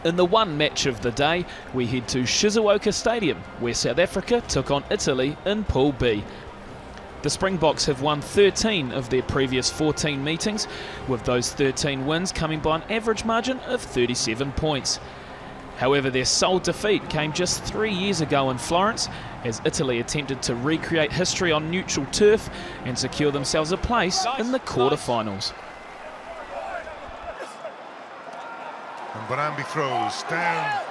In the one match of the day, we head to Shizuoka Stadium, where South Africa took on Italy in Pool B. The Springboks have won 13 of their previous 14 meetings, with those 13 wins coming by an average margin of 37 points. However, their sole defeat came just 3 years ago in Florence, as Italy attempted to recreate history on neutral turf and secure themselves a place in the quarterfinals. And Bonambi throws down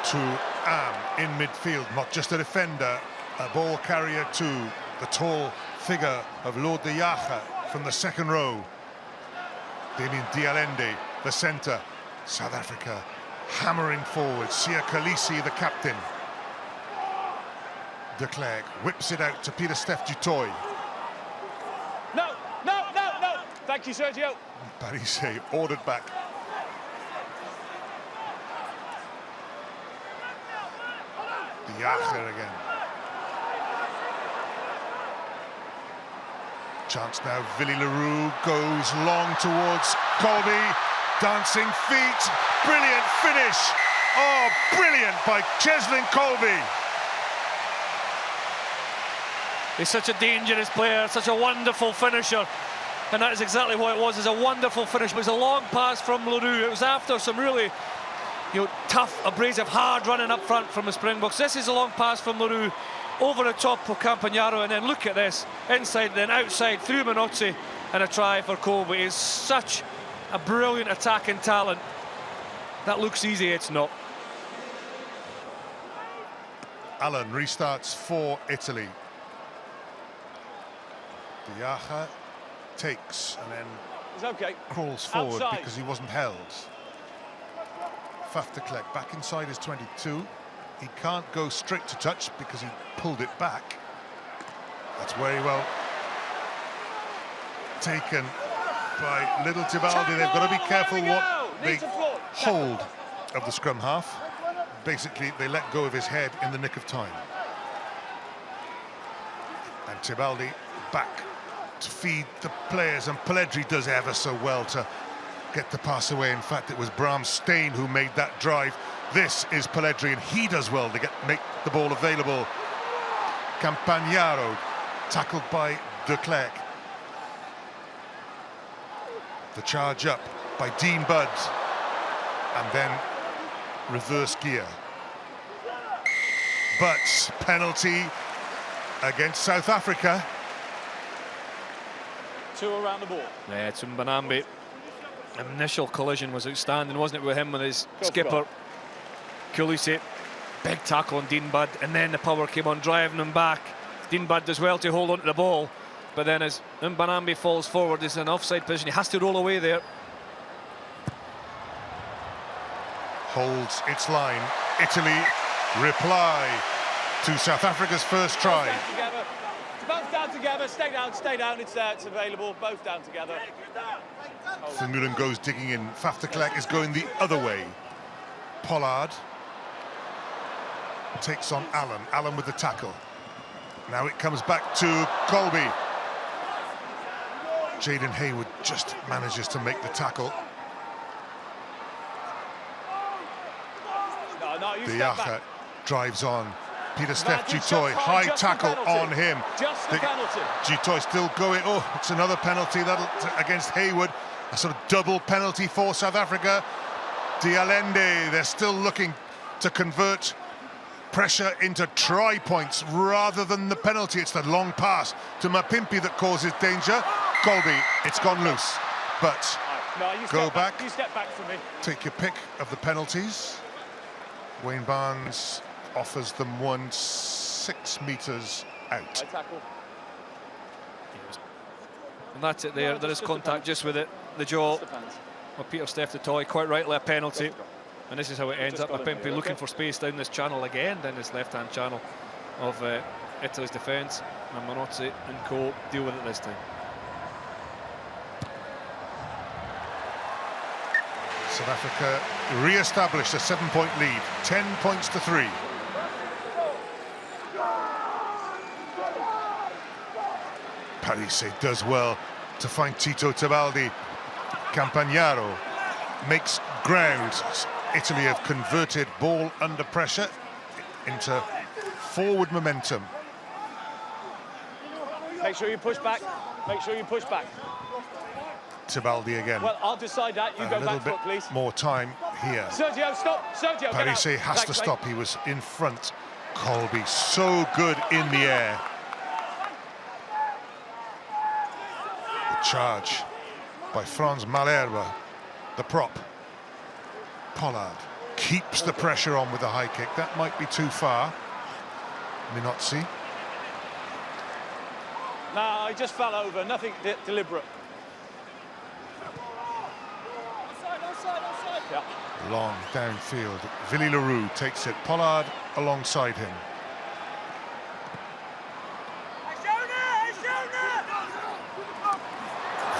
to Am in midfield, not just a defender, a ball carrier too. The tall figure of Lord de Jager from the second row. Damien Dialende, the centre. South Africa hammering forward. Sia Khaleesi, the captain. De Klerk whips it out to Pieter-Steph du Toit. No. Thank you, Sergio. Paris ordered back. De Jager again. Chance now, Willy Leroux goes long towards Colby. Dancing feet, brilliant finish. Oh, brilliant by Cheslin Colby. He's such a dangerous player, such a wonderful finisher. And that is exactly what it was. It's a wonderful finish. It was a long pass from Leroux. It was after some really, tough, abrasive, hard running up front from the Springboks. This is a long pass from Leroux over the top of Campagnaro, and then look at this, inside, then outside, through Minozzi, and a try for Colby. He's such a brilliant attacking talent. That looks easy, it's not. Allen restarts for Italy. De Jager takes and then crawls forward because he wasn't held. Faf de Klerk back inside his 22. He can't go straight to touch because he pulled it back. That's very well taken by Little Tibaldi. They've got to be careful what they hold of the scrum half. Basically, they let go of his head in the nick of time. And Tibaldi back to feed the players, and Pelledri does ever so well to get the pass away. In fact, it was Bram Steen who made that drive. This is Pelledri, and he does well to make the ball available. Campagnaro tackled by de Klerk. The charge up by Dean Budd, and then reverse gear. But penalty against South Africa. 2 around the ball. Yeah, it's Mbonambi. Initial collision was outstanding, wasn't it, with him and his skipper, Khaleesi. Big tackle on Dean Budd, and then the power came on, driving him back. Dean Budd does well to hold on to the ball, but then as Mbonambi falls forward, he's in an offside position. He has to roll away there. Holds its line. Italy reply to South Africa's first try. Both down together. Stay down. It's available. Both down together. Vermeulen goes digging in. Faf de Klerk is going the other way. Pollard takes on Allen. Allen with the tackle. Now it comes back to Colby. Jaden Hayward just manages to make the tackle. De Jager drives on. Pieter-Steph du Toit, high tackle on him. Just the penalty. Du Toit still going. Oh, it's another penalty against Hayward. A sort of double penalty for South Africa. Dialende, they're still looking to convert pressure into try points rather than the penalty. It's the long pass to Mapimpi that causes danger. Colby, it's gone loose. But go back. You step back for me. Take your pick of the penalties. Wayne Barnes offers them one 6 metres out. And that's it there. There is contact just with the jaw of Pieter-Steph du Toit, quite rightly a penalty. And this is how it ends up. Mapimpi looking for space down this channel again, down this left-hand channel of Italy's defence. And Minozzi and co deal with it this time. South Africa re-established a 7-point lead, 10 points to 3. Parise does well to find Tito Tibaldi. Campagnaro makes ground. Italy have converted ball under pressure into forward momentum. Make sure you push back. Make sure you push back. Tibaldi again. Well, I'll decide that. You go back foot, please. More time here. Sergio, stop. Sergio, Parise get out. has to stop. He was in front. Colby so good in the air. The charge by Franz Malherbe, the prop. Pollard keeps the pressure on with the high kick. That might be too far. Minozzi. No, he just fell over. Nothing deliberate. Offside. Yeah. Long downfield. Villy Leroux takes it. Pollard alongside him.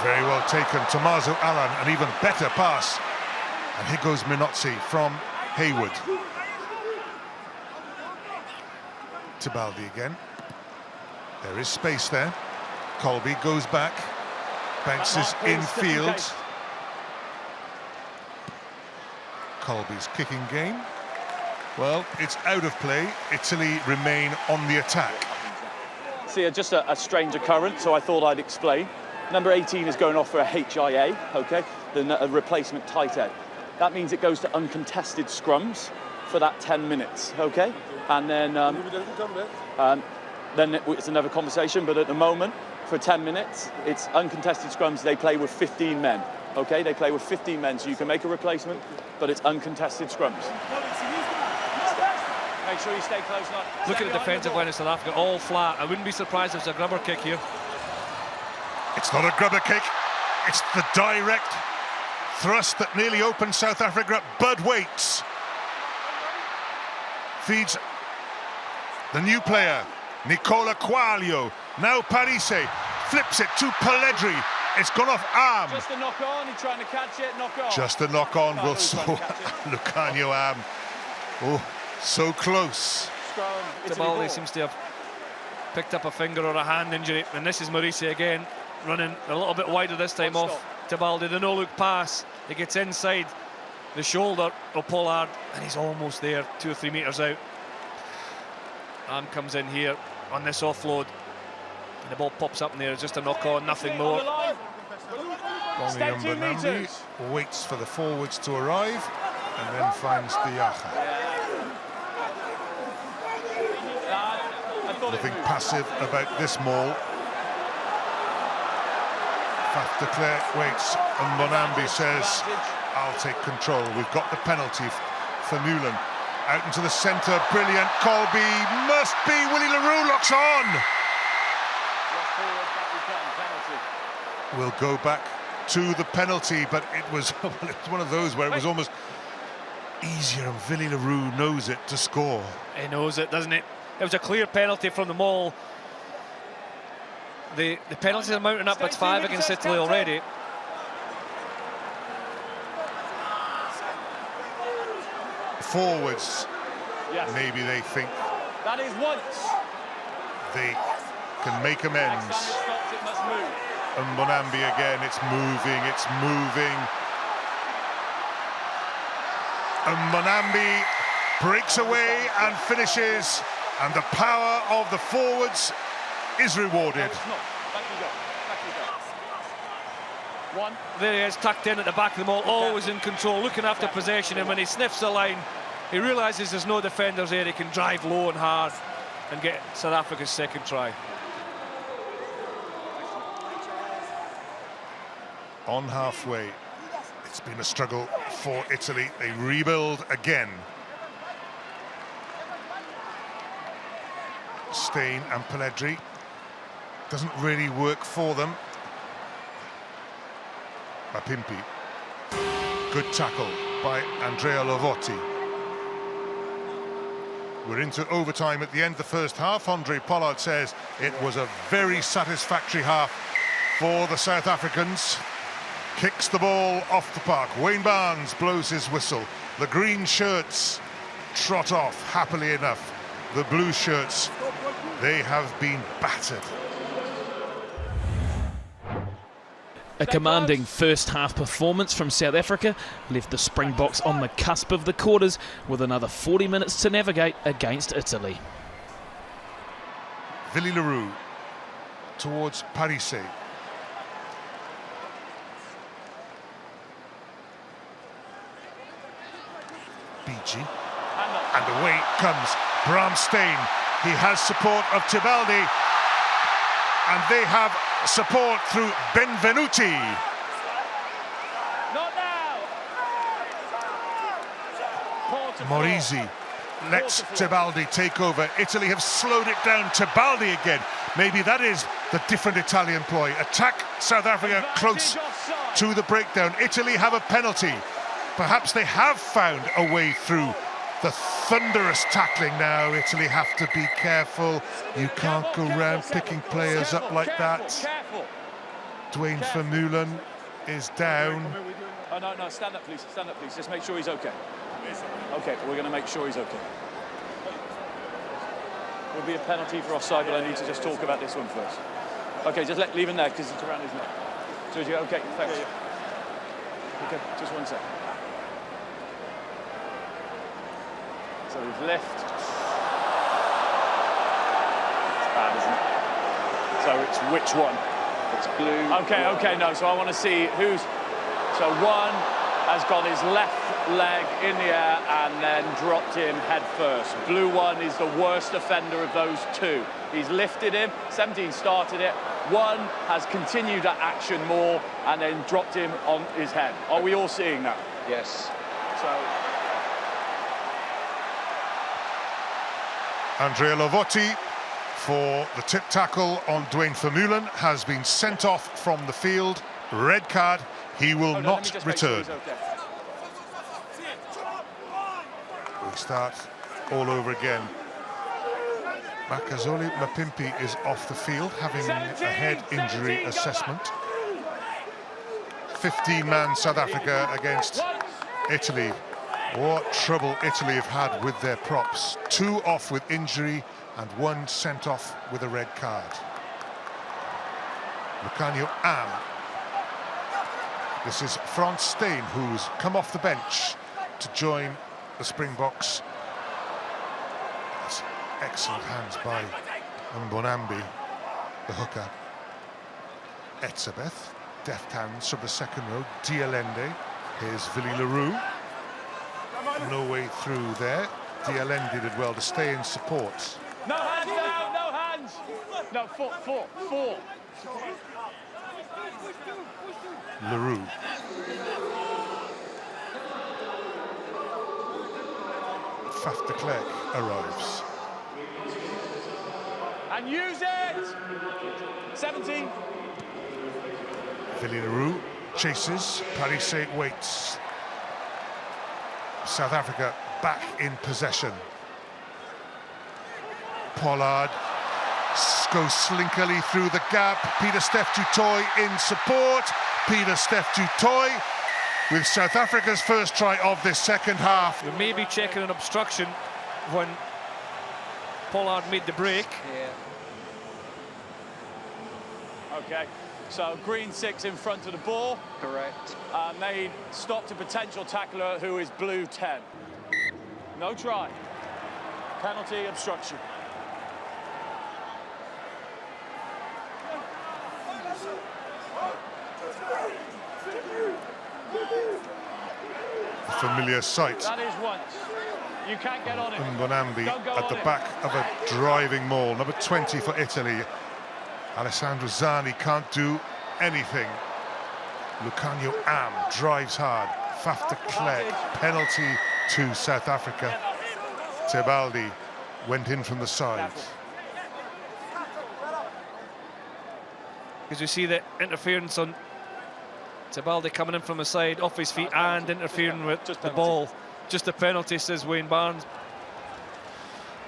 Very well taken. Tommaso Allan, an even better pass. And here goes Minozzi from Haywood. Tibaldi again. There is space there. Colby goes back. Bounces infield. Colby's kicking game. Well, it's out of play. Italy remain on the attack. See, just a strange occurrence, so I thought I'd explain. Number 18 is going off for a HIA, okay? A replacement tight end. That means it goes to uncontested scrums for that 10 minutes, okay? And then it's another conversation, but at the moment, for 10 minutes, it's uncontested scrums. They play with 15 men, okay? They play with 15 men, so you can make a replacement, but it's uncontested scrums. Make sure you stay close. Look at the defensive line of South Africa, all flat. I wouldn't be surprised if it's a grubber kick here. It's not a grubber kick. It's the direct thrust that nearly opened South Africa up. Bud waits. Feeds the new player, Nicola Quaglio. Now Parise flips it to Pelledri. It's gone off arm. Just a knock on, he's trying to catch it, knock on. Just a knock on will saw Lucanio arm. Oh, so close. Tibaldi seems to have picked up a finger or a hand injury, and this is Maurice again, running a little bit wider this time off Tibaldi. The no-look pass, he gets inside the shoulder of Pollard, and he's almost there, 2 or 3 metres out. Arm comes in here on this offload, and the ball pops up in there. It's just a knock-on, nothing more. Bongi waits for the forwards to arrive, and then finds Diacha. Nothing passive about this maul. Faf de Klerk waits, and Monambi says, I'll take control. We've got the penalty for Newland. Out into the centre, brilliant. Colby must be. Willie Leroux locks on. We'll go back to the penalty, but it was one of those where it was almost easier, and Willie Leroux knows it to score. He knows it, doesn't he? It was a clear penalty from the maul. The penalties are mounting up. It's 5 against Italy already. Forwards, yes. Maybe they think that is once they can make amends. And Monambi again, it's moving. And Monambi breaks away and finishes, and the power of the forwards is rewarded. One. There he is, tucked in at the back of the maul, always in control, looking after possession, and when he sniffs the line, he realises there's no defenders there. He can drive low and hard and get South Africa's second try. On halfway, it's been a struggle for Italy. They rebuild again. Steyn and Pelledri. Doesn't really work for them. Mapimpi. Good tackle by Andrea Lovotti. We're into overtime at the end of the first half. Andre Pollard says it was a very satisfactory half for the South Africans. Kicks the ball off the park. Wayne Barnes blows his whistle. The green shirts trot off happily enough. The blue shirts, they have been battered. A commanding first-half performance from South Africa left the Springboks on the cusp of the quarters with another 40 minutes to navigate against Italy. Willie Leroux towards Parise. BG. And away comes Bram Steyn. He has support of Tibaldi. And they have support through Benvenuti. Not now. Morizi lets Tibaldi take over. Italy have slowed it down. Tibaldi again. Maybe that is the different Italian ploy. Attack South Africa close to the breakdown. Italy have a penalty. Perhaps they have found a way through the thunderous tackling now. Italy have to be careful. You can't go round picking players up like that. Dwayne Vermeulen is down. Oh, no, stand up, please. Stand up, please. Just make sure he's okay. Okay, we're going to make sure he's okay. Will be a penalty for offside, but I need to just talk about this one first. Okay, just leave him there because it's around his neck. Sergio, okay, thanks. Okay, just one sec. So we've left. It's bad, isn't it? So it's which one? It's blue. Okay, no, so I want to see who's... So one has got his left leg in the air and then dropped him head first. Blue one is the worst offender of those two. He's lifted him, 17 started it. One has continued that action more and then dropped him on his head. Are we all seeing that? Yes. So... Andrea Lovotti for the tip tackle on Dwayne Vermeulen has been sent off from the field. Red card. He will not return. We start all over again. Makazole Mapimpi is off the field, having a head injury assessment. 15-man South Africa against Italy. What trouble Italy have had with their props. 2 off with injury and 1 sent off with a red card. Lucanio Am. This is Frans Steyn, who's come off the bench to join the Springboks. That's excellent hands by Mbonambi, the hooker. Etzebeth, deft hands from the second row. Dialende, here's Willie Leroux. No way through there. Dialende did well to stay in support. No hands now, no hands! No, four. Leroux. Faf de Klerk arrives. And use it! 17. Willie Leroux chases. Parise waits. South Africa back in possession. Pollard goes slinkily through the gap. Pieter-Steph du Toit in support. Pieter-Steph du Toit with South Africa's first try of this second half. We may be checking an obstruction when Pollard made the break. Yeah. Okay, so green 6 in front of the ball. Correct. And they stopped a potential tackler who is blue 10. No try. Penalty, obstruction. A familiar sight. That is once. You can't get on it. Mbonambi Go at the back of a driving maul. Number 20 for Italy. Alessandro Zani can't do anything. Lucanio Am drives hard. Faf de Klerk, penalty to South Africa. Tibaldi went in from the side. Because we see the interference on Tibaldi coming in from the side, off his feet, and interfering with the ball. Just a penalty, says Wayne Barnes.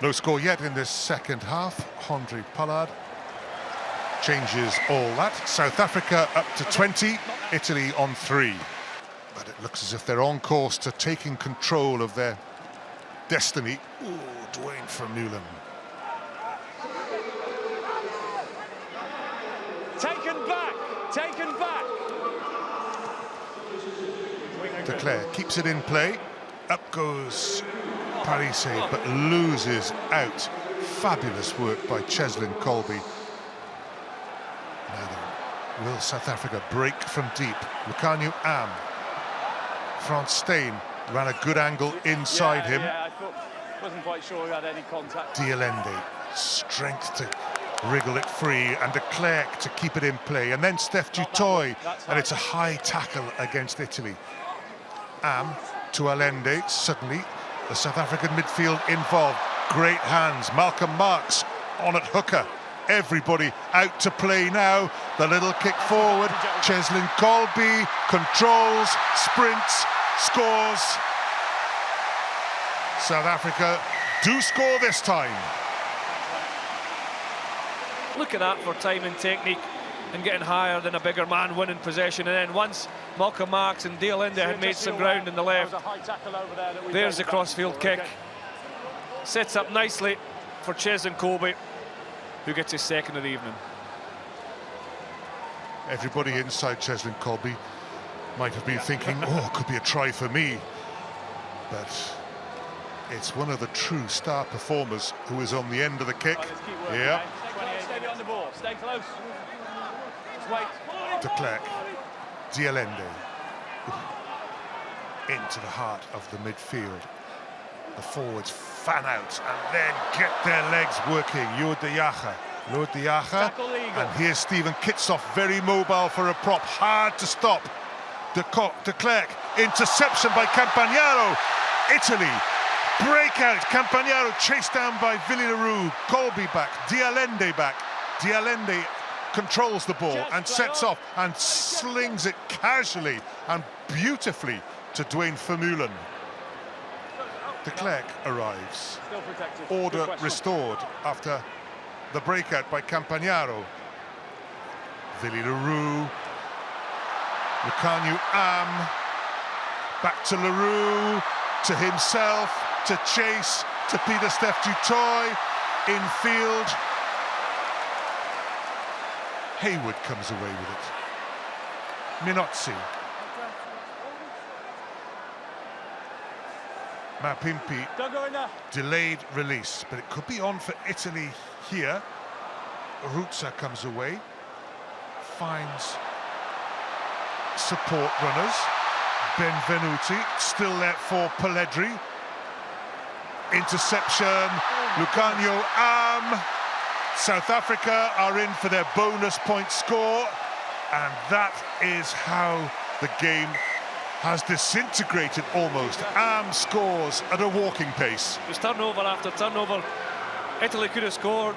No score yet in this second half. Andre Pollard changes all that. South Africa up to 20, Italy on 3. But it looks as if they're on course to taking control of their destiny. Ooh, Dwayne Vermeulen. Taken back, taken back. De Klerk keeps it in play. Up goes Parise, but loses out. Fabulous work by Cheslin Colby. Now then, will South Africa break from deep? Lukanyu Am. Frans Steen ran a good angle inside him. Yeah, wasn't quite sure he had any contact. Dialende, strength to wriggle it free, and de Klerk to keep it in play. And then Steph du Toit, and it's a high tackle against Italy. Am to Allende, suddenly the South African midfield involved. Great hands, Malcolm Marks on at hooker. Everybody out to play now. The little kick forward, Cheslin Colby controls, sprints, scores. South Africa do score this time. Look at that for time and technique and getting higher than a bigger man winning possession. And then once Malcolm Marks and Dialende had made some ground in the left, there's the crossfield kick. Sets up nicely for Cheslin Colby, who gets his second of the evening. Everybody inside Cheslin Colby might have been thinking, oh, it could be a try for me. But it's one of the true star performers who is on the end of the kick. Yeah. Stay on the ball. Stay close. Just wait. De Klerk, Dialende into the heart of the midfield. The forwards fan out and then get their legs working. Lord de Jager, and here's Stephen Kitsoff, very mobile for a prop, hard to stop. De Klerk, interception by Campagnaro. Italy, breakout. Campagnaro chased down by Willy Leroux. Colby back, Dialende back. Dialende controls the ball and sets off and slings it casually and beautifully to Dwayne Vermeulen. De Klerk arrives. Order restored after the breakout by Campagnaro. Willy Leroux. Lukanyu Am. Back to Leroux. To himself. To chase. To Peter Steph du Toit. Infield. Hayward comes away with it. Minozzi. Mapimpi, delayed release, but it could be on for Italy here. Ruzza comes away, finds support runners. Benvenuti, still there for Pelledri. Interception, Lukanyu Am. South Africa are in for their bonus point score, and that is how the game has disintegrated almost. Am scores at a walking pace. It was turnover after turnover. Italy could have scored.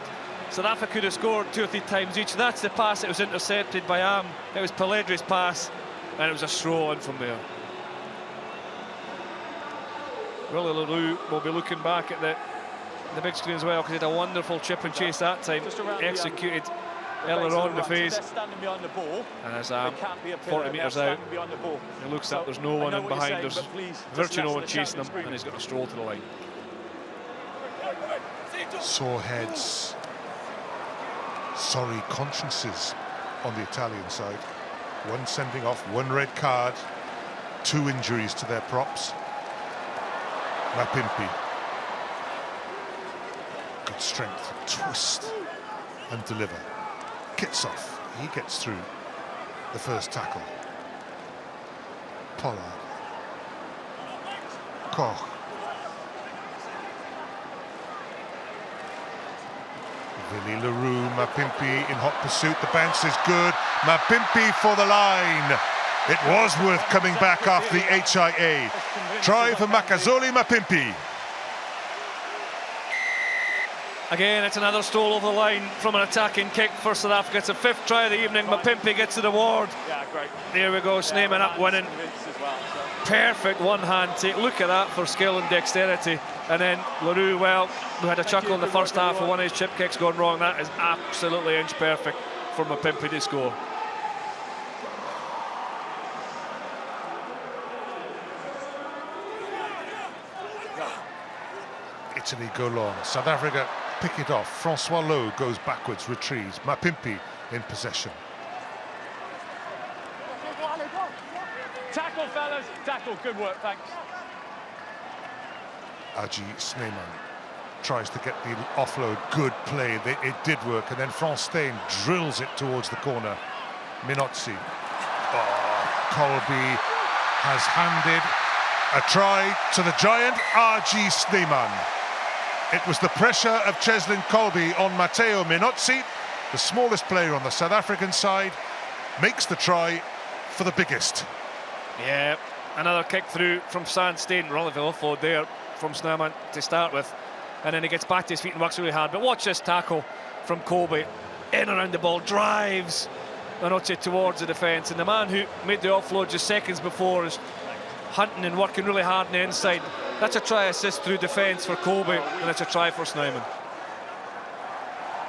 South Africa could have scored 2 or 3 times each. That's the pass that was intercepted by Am. It was Pelledri's pass, and it was a throw in from there. Willy Leroux will be looking back at the big screen as well, because he had a wonderful chip and chase that time, executed earlier on in the phase. And as 40 metres out, he looks up, there's no one in behind, there's virtually no one chasing him, and he's got a stroll to the line. Sore heads, sorry consciences on the Italian side. One sending off, 1 red card, 2 injuries to their props. Mapimpi. Good strength, twist and deliver. Kitsoff, he gets through the first tackle. Pollard. Koch. Willy Leroux, Mapimpi in hot pursuit. The bounce is good. Mapimpi for the line. It was worth coming back after the HIA. Try for Makazole Mapimpi. Again, it's another stroll over the line from an attacking kick for South Africa. It's the 5th try of the evening. Mapimpi gets the award. Yeah, great. There we go, Snyman up winning. Perfect one-hand take. Look at that for skill and dexterity. And then Leroux, well, we had a chuckle in the first half for one of his chip kicks gone wrong. That is absolutely inch perfect for Mapimpi to score. Italy go long. South Africa pick it off. Francois Lowe goes backwards, retrieves. Mapimpi in possession. Tackle, fellas. Tackle. Good work, thanks. Aji Sneeman tries to get the offload. Good play. It did work. And then Franz Steen drills it towards the corner. Minozzi. Oh, Colby has handed a try to the giant Aji Sneeman. It was the pressure of Cheslin Colby on Matteo Minozzi, the smallest player on the South African side, makes the try for the biggest. Yeah, another kick through from Sandstein. Relative offload there from Sneeman to start with. And then he gets back to his feet and works really hard. But watch this tackle from Colby. In around the ball, drives Minozzi towards the defence. And the man who made the offload just seconds before is hunting and working really hard on the inside. That's a try assist through defence for Colby, and it's a try for Sneeman.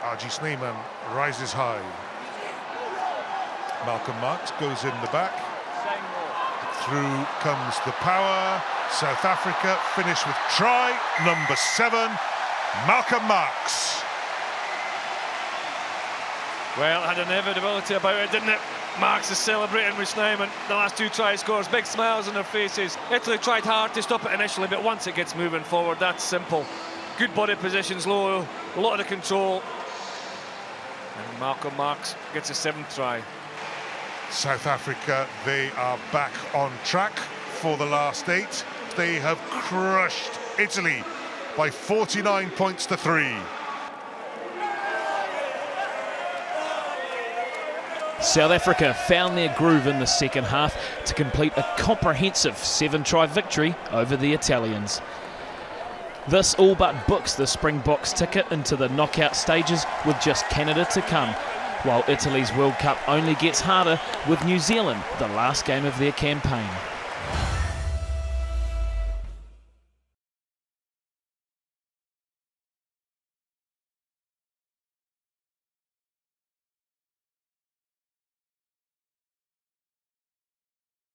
Aji Sneeman rises high. Malcolm Marx goes in the back. Through comes the power. South Africa finish with try number 7, Malcolm Marx. Well, it had an inevitability about it, didn't it? Marx is celebrating with Sneeman. The last 2 try scores, big smiles on their faces. Italy tried hard to stop it initially, but once it gets moving forward, that's simple. Good body positions, low, a lot of the control. And Malcolm Marx gets his 7th try. South Africa, they are back on track for the last 8. They have crushed Italy by 49 points to 3. South Africa found their groove in the second half to complete a comprehensive 7-try victory over the Italians. This all but books the Springboks ticket into the knockout stages with just Canada to come, while Italy's World Cup only gets harder with New Zealand, the last game of their campaign.